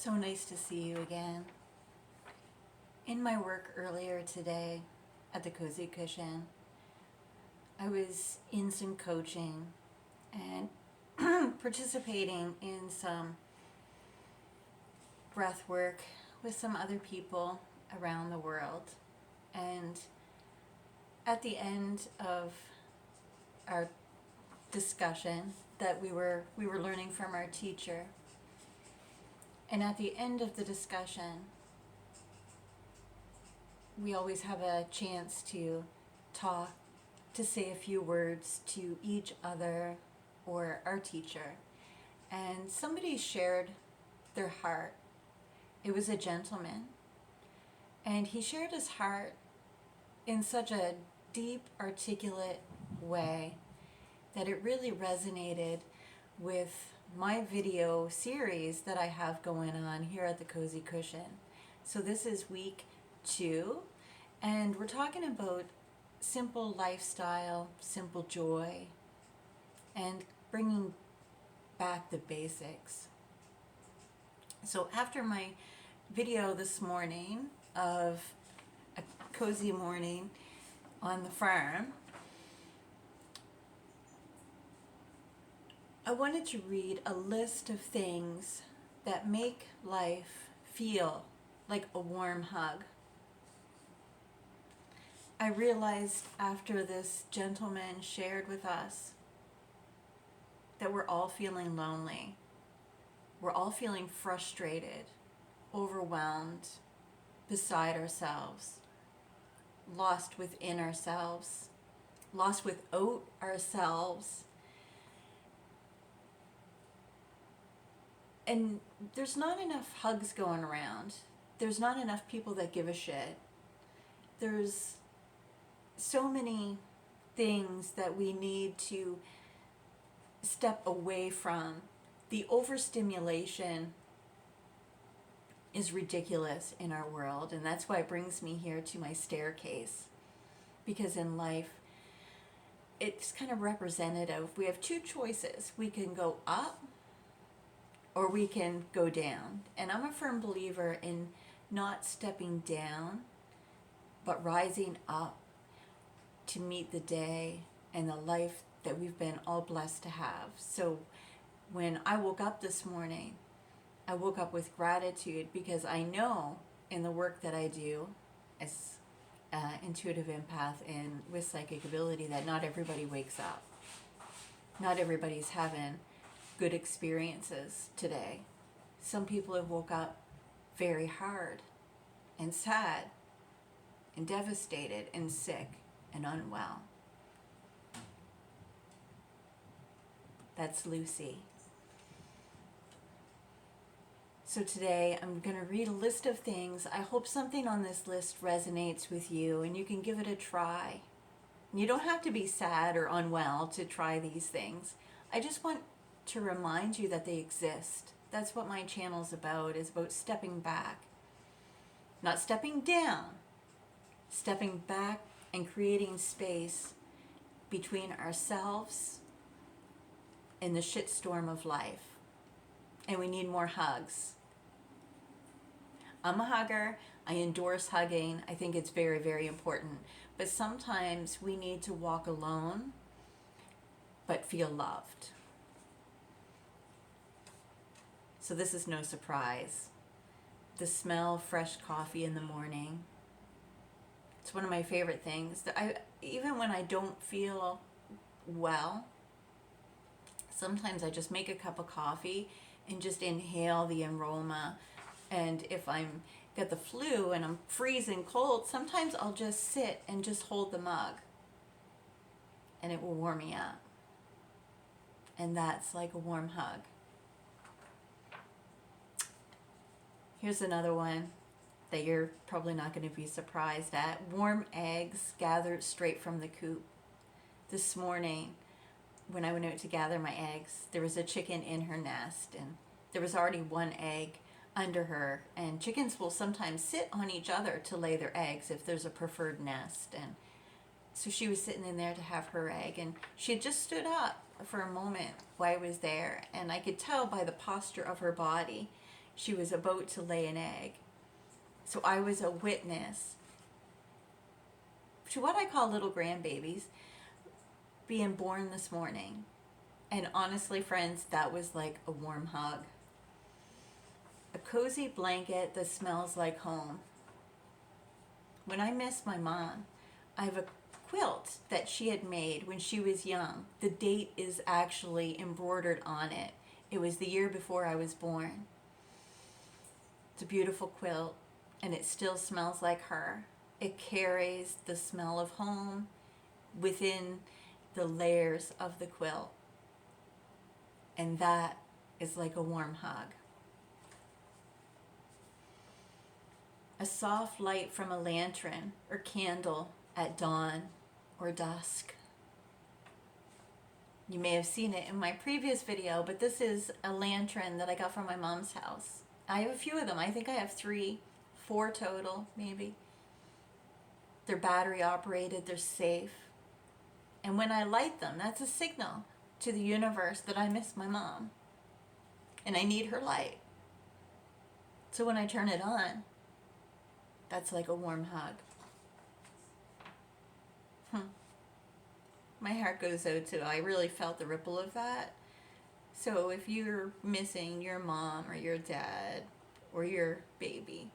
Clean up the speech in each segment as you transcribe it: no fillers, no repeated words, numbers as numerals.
So nice to see you again. In my work earlier today at the Cozy Cushion, I was in some coaching and participating in some breath work with some other people around the world. And at the end of our discussion that we were learning from our teacher, and at the end of the discussion, we always have a chance to talk, to say a few words to each other or our teacher. And somebody shared their heart. It was a gentleman. And he shared his heart in such a deep, articulate way that it really resonated with my video series that I have going on here at the Cozy Cushion. So this is week 2, and we're talking about simple lifestyle, simple joy, and bringing back the basics. So after my video this morning of a cozy morning on the farm, I wanted to read a list of things that make life feel like a warm hug. I realized after this gentleman shared with us that we're all feeling lonely. We're all feeling frustrated, overwhelmed, beside ourselves, lost within ourselves, lost without ourselves. And there's not enough hugs going around. There's not enough people that give a shit. There's so many things that we need to step away from. The overstimulation is ridiculous in our world, and that's why it brings me here to my staircase. Because in life, it's kind of representative. We have two choices. We can go up or we can go down. And I'm a firm believer in not stepping down, but rising up to meet the day and the life that we've been all blessed to have. So when I woke up this morning, I woke up with gratitude because I know in the work that I do as intuitive empath and with psychic ability that not everybody wakes up. Not everybody's having good experiences today. Some people have woke up very hard and sad and devastated and sick and unwell. That's Lucy. So today I'm going to read a list of things. I hope something on this list resonates with you and you can give it a try. You don't have to be sad or unwell to try these things. I just want to remind you that they exist. That's what my channel's about, is about stepping back. Not stepping down, stepping back and creating space between ourselves and the shitstorm of life. And we need more hugs. I'm a hugger. I endorse hugging. I think it's very, very important. But sometimes we need to walk alone, but feel loved. So this is no surprise. The smell of fresh coffee in the morning. It's one of my favorite things. Even when I don't feel well, sometimes I just make a cup of coffee and just inhale the aroma. And if I'm got the flu and I'm freezing cold, sometimes I'll just sit and just hold the mug and it will warm me up. And that's like a warm hug. Here's another one that you're probably not going to be surprised at. Warm eggs gathered straight from the coop. This morning, when I went out to gather my eggs, there was a chicken in her nest, and there was already one egg under her. And chickens will sometimes sit on each other to lay their eggs if there's a preferred nest. And so she was sitting in there to have her egg, and she had just stood up for a moment while I was there, and I could tell by the posture of her body, she was about to lay an egg. So I was a witness to what I call little grandbabies being born this morning. And honestly, friends, that was like a warm hug. A cozy blanket that smells like home. When I miss my mom, I have a quilt that she had made when she was young. The date is actually embroidered on it. It was the year before I was born. It's a beautiful quilt, and it still smells like her. It carries the smell of home within the layers of the quilt. And that is like a warm hug. A soft light from a lantern or candle at dawn or dusk. You may have seen it in my previous video, but this is a lantern that I got from my mom's house. I have a few of them. I think I have 3, 4 total, maybe. They're battery operated, they're safe. And when I light them, that's a signal to the universe that I miss my mom. And I need her light. So when I turn it on, that's like a warm hug. My heart goes out to, I really felt the ripple of that. So if you're missing your mom or your dad or your baby,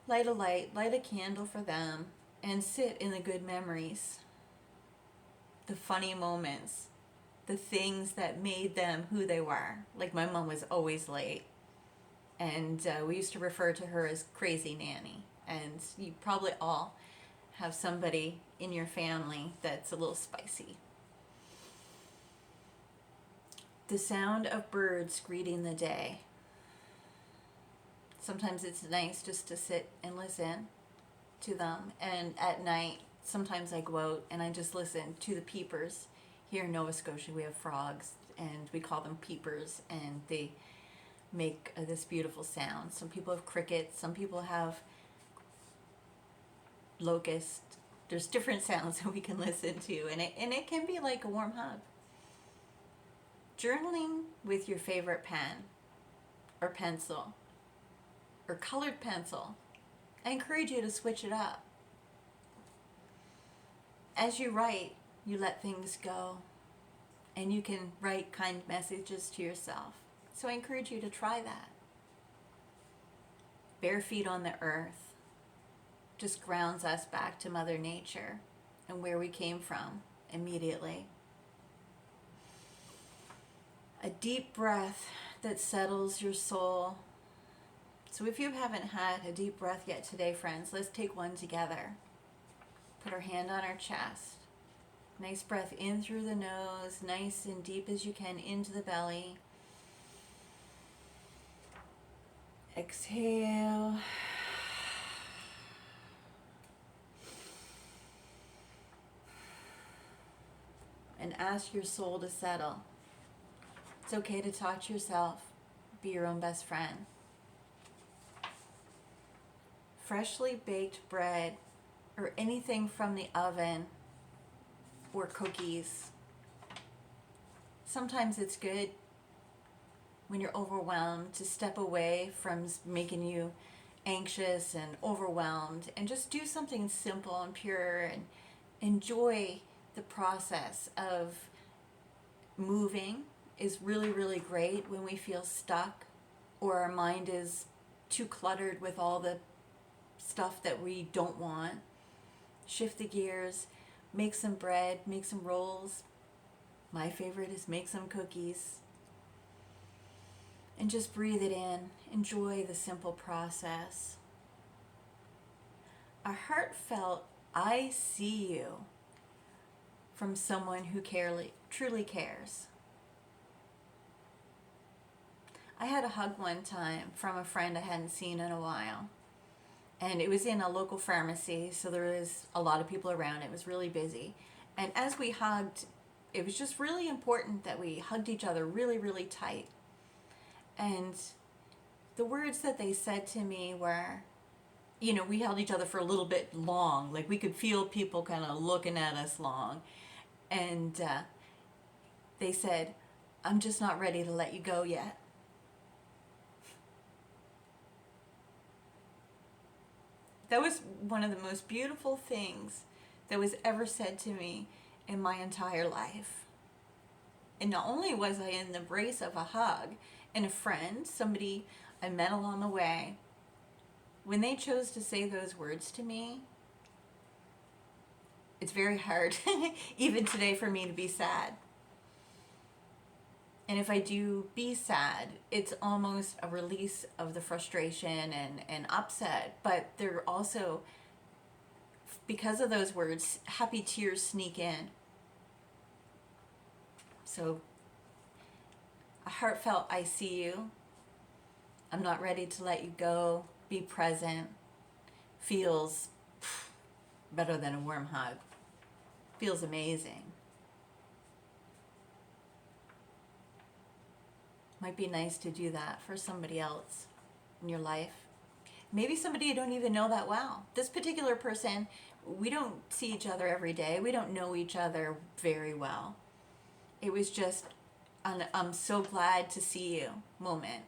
light a candle for them, and sit in the good memories, the funny moments, the things that made them who they were. Like my mom was always late, and we used to refer to her as Crazy Nanny. And you probably all have somebody in your family that's a little spicy. The sound of birds greeting the day. Sometimes it's nice just to sit and listen to them. And at night, sometimes I go out and I just listen to the peepers. Here in Nova Scotia, we have frogs, and we call them peepers, and they make this beautiful sound. Some people have crickets, some people have locust. There's different sounds that we can listen to, and it can be like a warm hug. Journaling with your favorite pen or pencil or colored pencil. I encourage you to switch it up. As you write, you let things go, and you can write kind messages to yourself. So I encourage you to try that. Bare feet on the earth just grounds us back to Mother Nature and where we came from immediately. A deep breath that settles your soul. So if you haven't had a deep breath yet today, friends, let's take one together. Put our hand on our chest. Nice breath in through the nose, nice and deep as you can into the belly. Exhale. And ask your soul to settle. It's okay to talk to yourself. Be your own best friend. Freshly baked bread or anything from the oven or cookies. Sometimes it's good when you're overwhelmed to step away from making you anxious and overwhelmed and just do something simple and pure and enjoy the process of moving. Is really, really great when we feel stuck or our mind is too cluttered with all the stuff that we don't want. Shift the gears, make some bread, make some rolls. My favorite is make some cookies. And just breathe it in. Enjoy the simple process. A heartfelt, I see you from someone who truly cares. I had a hug one time from a friend I hadn't seen in a while. And it was in a local pharmacy, so there was a lot of people around. It was really busy. And as we hugged, it was just really important that we hugged each other really, really tight. And the words that they said to me were, we held each other for a little bit long. Like we could feel people kind of looking at us long. And they said, I'm just not ready to let you go yet. That was one of the most beautiful things that was ever said to me in my entire life. And not only was I in the embrace of a hug and a friend, somebody I met along the way, when they chose to say those words to me, it's very hard, even today, for me to be sad. And if I do be sad, it's almost a release of the frustration and upset. But they're also, because of those words, happy tears sneak in. So, a heartfelt I see you. I'm not ready to let you go. Be present. Feels better than a warm hug. Feels amazing. Might be nice to do that for somebody else in your life. Maybe somebody you don't even know that well. This particular person, we don't see each other every day. We don't know each other very well. It was just an I'm so glad to see you moment.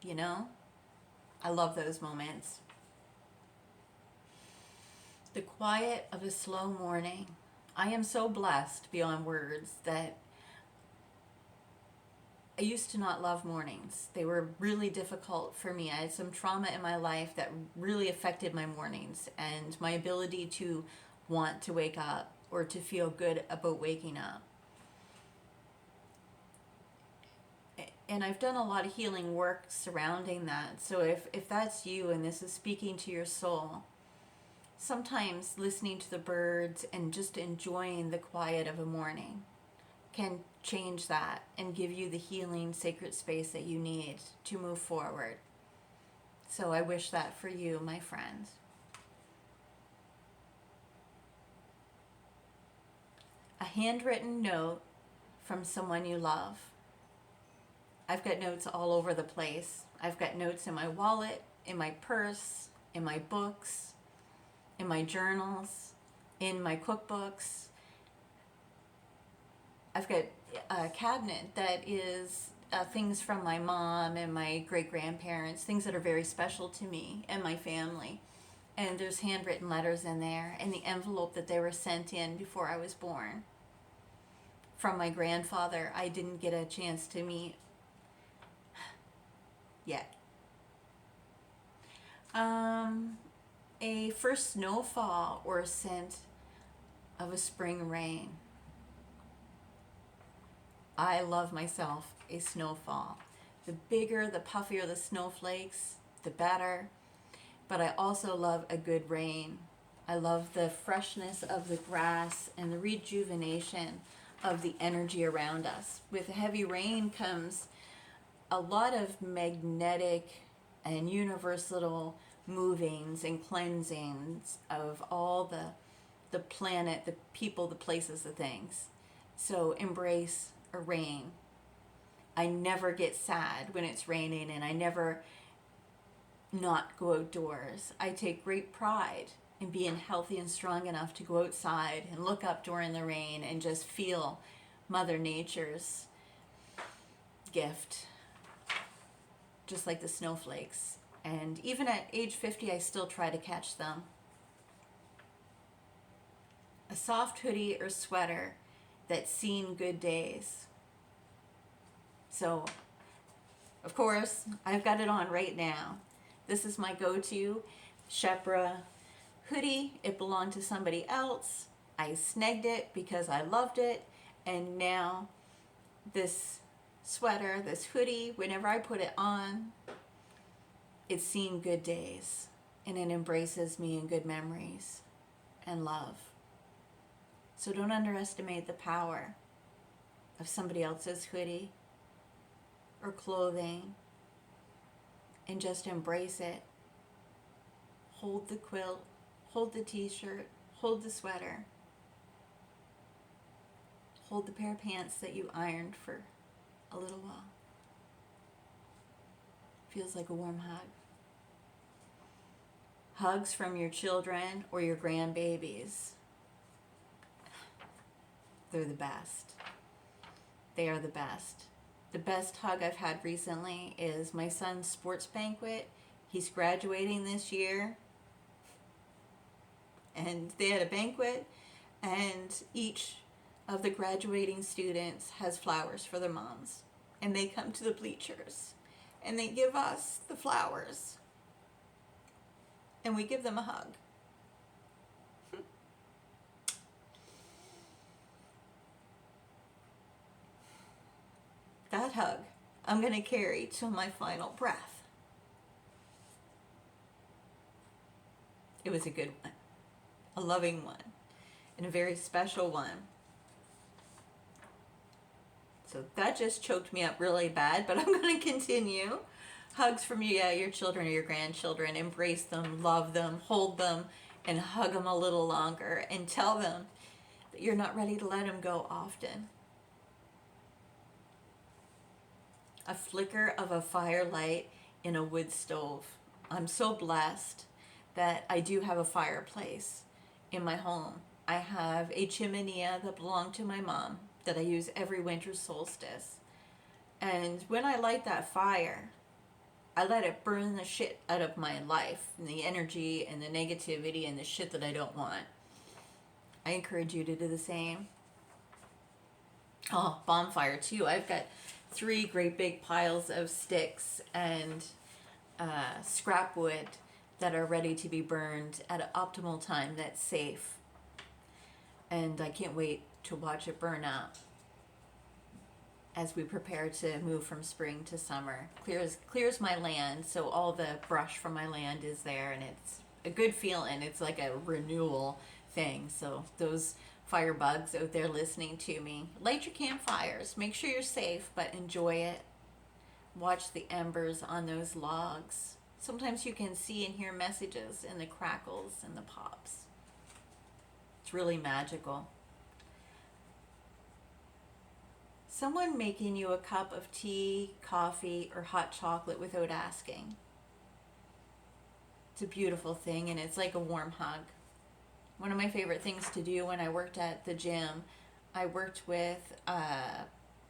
You know? I love those moments. The quiet of a slow morning. I am so blessed beyond words that I used to not love mornings. They were really difficult for me. I had some trauma in my life that really affected my mornings and my ability to want to wake up or to feel good about waking up. And I've done a lot of healing work surrounding that. So if that's you and this is speaking to your soul, sometimes listening to the birds and just enjoying the quiet of a morning can change that and give you the healing sacred space that you need to move forward. So I wish that for you, my friend. A handwritten note from someone you love. I've got notes all over the place. I've got notes in my wallet, in my purse, in my books, in my journals, in my cookbooks. I've got a cabinet that is things from my mom and my great-grandparents, things that are very special to me and my family. And there's handwritten letters in there and the envelope that they were sent in before I was born. From my grandfather, I didn't get a chance to meet yet. A first snowfall or a scent of a spring rain. I love myself a snowfall. The bigger, the puffier the snowflakes, the better. But I also love a good rain. I love the freshness of the grass and the rejuvenation of the energy around us. With heavy rain comes a lot of magnetic and universal movings and cleansings of all the planet, the people, the places, the things. So embrace a rain. I never get sad when it's raining, and I never not go outdoors. I take great pride in being healthy and strong enough to go outside and look up during the rain and just feel Mother Nature's gift, just like the snowflakes. And even at age 50, I still try to catch them. A soft hoodie or sweater that's seen good days. So, of course, I've got it on right now. This is my go-to Shepra hoodie. It belonged to somebody else. I snagged it because I loved it. And now this sweater, this hoodie, whenever I put it on, it's seen good days. And it embraces me in good memories and love. So don't underestimate the power of somebody else's hoodie or clothing, and just embrace it. Hold the quilt, hold the t-shirt, hold the sweater, hold the pair of pants that you ironed for a little while. Feels like a warm hug. Hugs from your children or your grandbabies. They're the best. They are the best. The best hug I've had recently is my son's sports banquet. He's graduating this year And they had a banquet, and each of the graduating students has flowers for their moms. And they come to the bleachers, and they give us the flowers, and we give them a hug. That hug I'm going to carry till my final breath. It was a good one, a loving one, and a very special one. So that just choked me up really bad, but I'm going to continue. Hugs from you, yeah, your children or your grandchildren. Embrace them, love them, hold them, and hug them a little longer, and tell them that you're not ready to let them go often. A flicker of a firelight in a wood stove. I'm so blessed that I do have a fireplace in my home. I have a chimenea that belonged to my mom that I use every winter solstice. And when I light that fire, I let it burn the shit out of my life and the energy and the negativity and the shit that I don't want. I encourage you to do the same. Oh, bonfire too. I've got 3 great big piles of sticks and scrap wood that are ready to be burned at an optimal time that's safe. And I can't wait to watch it burn up as we prepare to move from spring to summer. Clears my land, so all the brush from my land is there, and it's a good feeling. It's like a renewal thing. So those firebugs out there listening to me, light your campfires. Make sure you're safe, but enjoy it. Watch the embers on those logs. Sometimes you can see and hear messages in the crackles and the pops. It's really magical. Someone making you a cup of tea, coffee, or hot chocolate without asking. It's a beautiful thing, and it's like a warm hug. One of my favorite things to do when I worked at the gym, I worked with a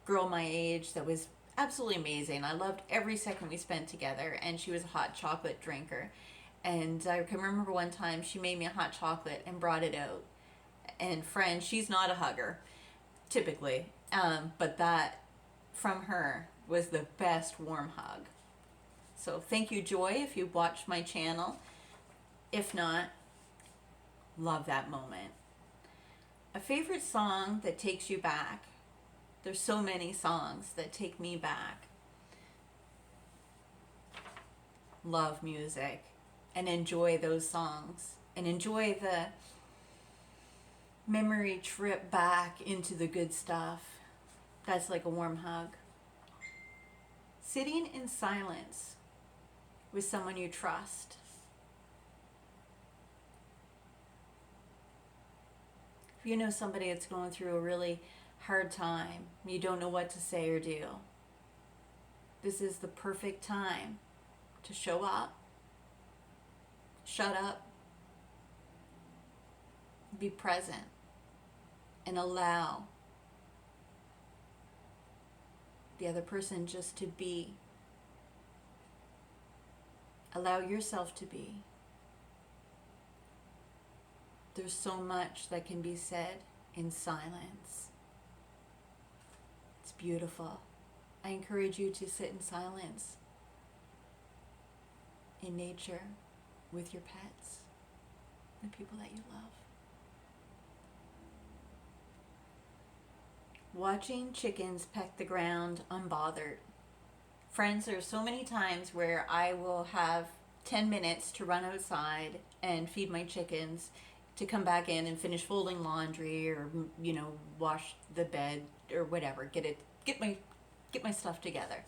girl my age that was absolutely amazing. I loved every second we spent together, and she was a hot chocolate drinker. And I can remember one time she made me a hot chocolate and brought it out. And friend, she's not a hugger, typically. But that from her was the best warm hug. So thank you, Joy, if you watched my channel. If not, love that moment. A favorite song that takes you back. There's so many songs that take me back. Love music and enjoy those songs and enjoy the memory trip back into the good stuff. That's like a warm hug. Sitting in silence with someone you trust. If you know somebody that's going through a really hard time, you don't know what to say or do, this is the perfect time to show up, shut up, be present, and allow the other person just to be. Allow yourself to be. There's so much that can be said in silence. It's beautiful. I encourage you to sit in silence in nature with your pets, the people that you love. Watching chickens peck the ground unbothered. Friends, there's so many times where I will have 10 minutes to run outside and feed my chickens, to come back in and finish folding laundry or, wash the bed or whatever, get my stuff together.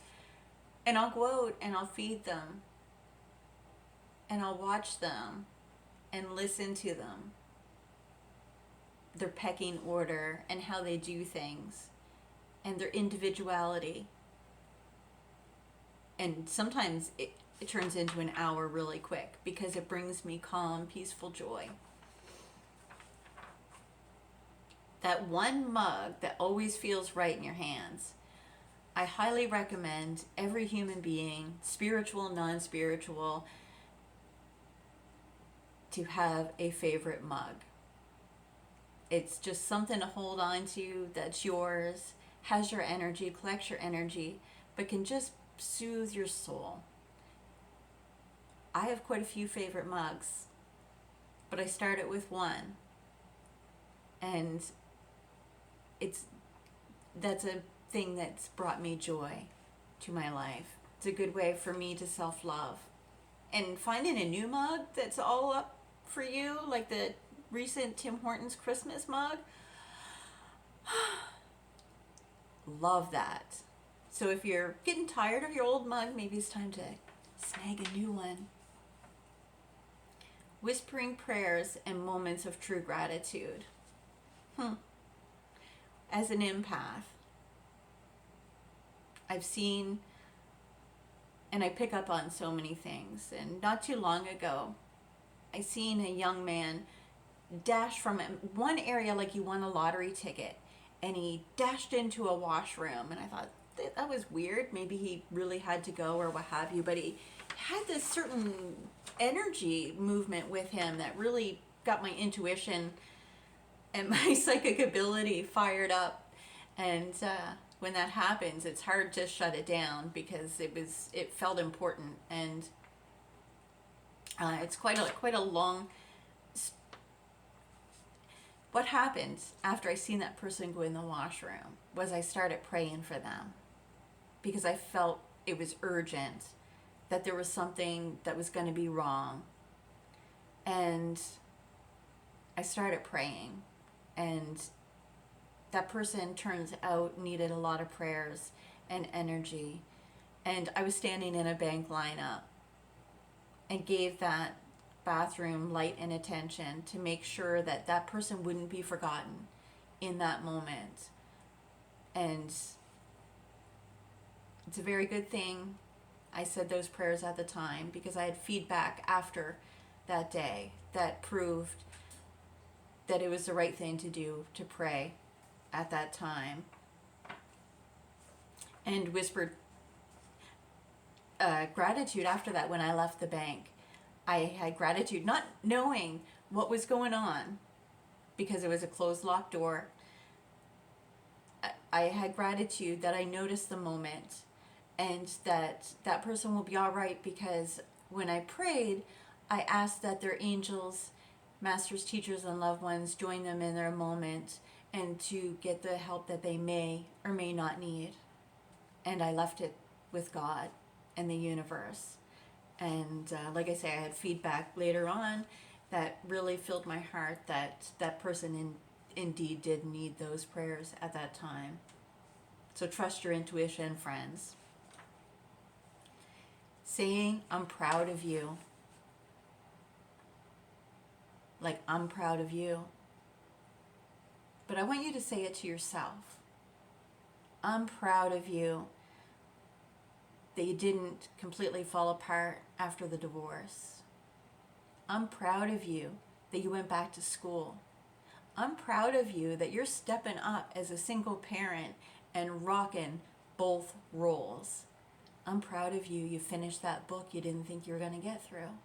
And I'll go out and I'll feed them and I'll watch them and listen to them, their pecking order and how they do things and their individuality. And sometimes it turns into an hour really quick because it brings me calm, peaceful joy. That one mug that always feels right in your hands. I highly recommend every human being, spiritual, non-spiritual, to have a favorite mug. It's just something to hold on to that's yours, has your energy, collects your energy, but can just soothe your soul. I have quite a few favorite mugs, but I started with one, and it's that's a thing that's brought me joy to my life. It's a good way for me to self-love. And finding a new mug that's all up for you, like the recent Tim Hortons Christmas mug, love that. So if you're getting tired of your old mug, maybe it's time to snag a new one. Whispering prayers and moments of true gratitude. As an empath, I've seen and I pick up on so many things. And not too long ago, I seen a young man dash from one area like he won a lottery ticket, and he dashed into a washroom. And I thought that was weird. Maybe he really had to go or what have you, but he had this certain energy movement with him that really got my intuition and my psychic ability fired up. And when that happens, it's hard to shut it down because it felt important. And it's quite a long. What happened after I seen that person go in the washroom was I started praying for them, because I felt it was urgent, that there was something that was going to be wrong. And I started praying, and that person turns out needed a lot of prayers and energy. And I was standing in a bank lineup and gave that bathroom light and attention to make sure that that person wouldn't be forgotten in that moment. And it's a very good thing I said those prayers at the time, because I had feedback after that day that proved that it was the right thing to do, to pray at that time. And whispered gratitude after that. When I left the bank, I had gratitude, not knowing what was going on because it was a closed locked door. I had gratitude that I noticed the moment, and that that person will be all right, because when I prayed, I asked that their angels, masters, teachers, and loved ones join them in their moment, and to get the help that they may or may not need. And I left it with God and the universe. And like I say, I had feedback later on that really filled my heart that that person indeed did need those prayers at that time. So trust your intuition, friends. Saying, I'm proud of you. Like, I'm proud of you. But I want you to say it to yourself. I'm proud of you that you didn't completely fall apart after the divorce. I'm proud of you that you went back to school. I'm proud of you that you're stepping up as a single parent and rocking both roles. I'm proud of you. You finished that book you didn't think you were going to get through.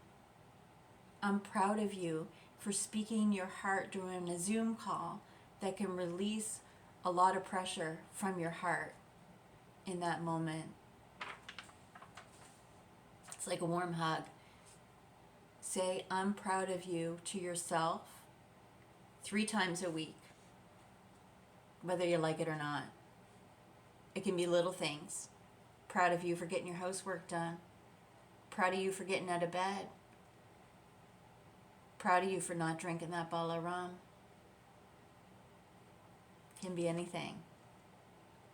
I'm proud of you for speaking your heart during a Zoom call that can release a lot of pressure from your heart in that moment. It's like a warm hug. Say, I'm proud of you to yourself 3 times a week, whether you like it or not. It can be little things. Proud of you for getting your housework done. Proud of you for getting out of bed. Proud of you for not drinking that bottle of rum. Can be anything.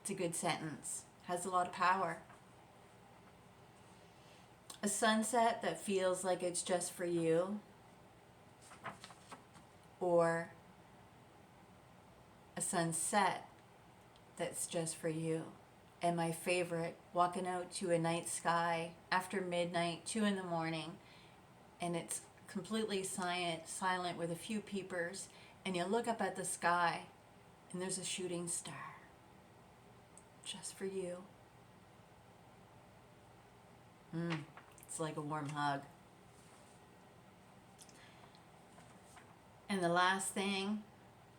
It's a good sentence. Has a lot of power. A sunset that feels like it's just for you, or a sunset that's just for you. And my favorite, walking out to a night sky after midnight, 2 in the morning, and it's completely silent with a few peepers, and you look up at the sky and there's a shooting star just for you. It's like a warm hug. And the last thing,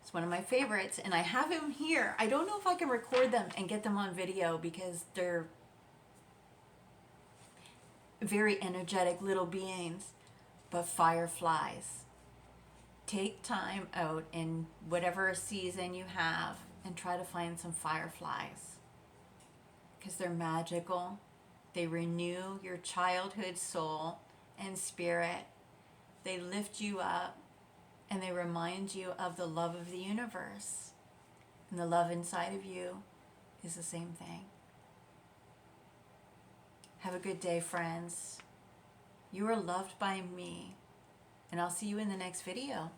it's one of my favorites, and I have him here. I don't know if I can record them and get them on video because they're very energetic little beings, but fireflies. Take time out in whatever season you have and try to find some fireflies because they're magical. They renew your childhood soul and spirit. They lift you up and they remind you of the love of the universe. And the love inside of you is the same thing. Have a good day, friends. You are loved by me, and I'll see you in the next video.